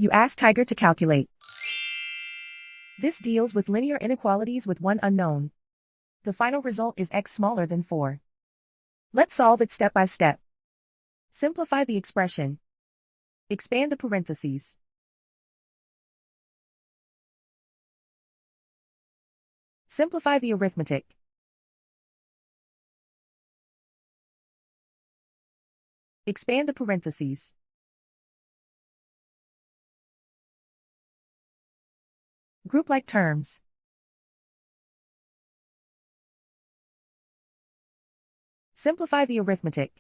You ask Tiger to calculate. This deals with linear inequalities with one unknown. The final result is x smaller than 4. Let's solve it step by step. Simplify the expression. Expand the parentheses. Simplify the arithmetic. Expand the parentheses. Group like terms. Simplify the arithmetic.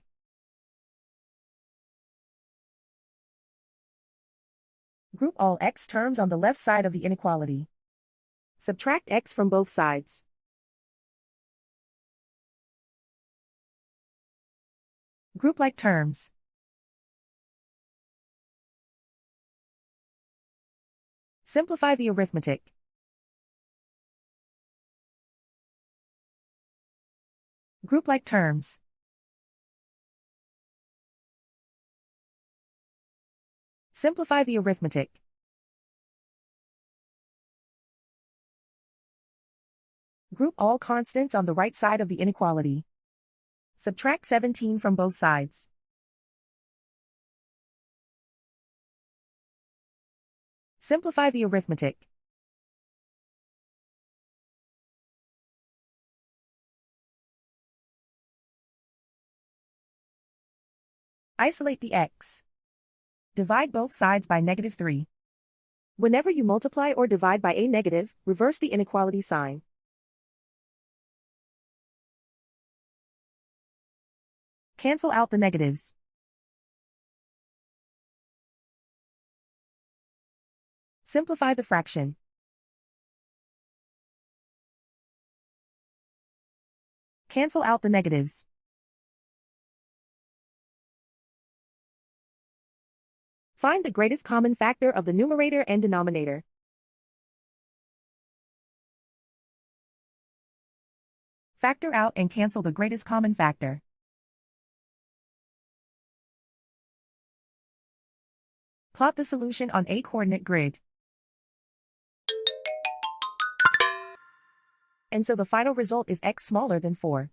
Group all x terms on the left side of the inequality. Subtract x from both sides. Group like terms. Simplify the arithmetic. Group like terms. Simplify the arithmetic. Group all constants on the right side of the inequality. Subtract 17 from both sides. Simplify the arithmetic. Isolate the x. Divide both sides by -3. Whenever you multiply or divide by a negative, reverse the inequality sign. Cancel out the negatives. Simplify the fraction. Cancel out the negatives. Find the greatest common factor of the numerator and denominator. Factor out and cancel the greatest common factor. Plot the solution on a coordinate grid. And so the final result is x smaller than 4.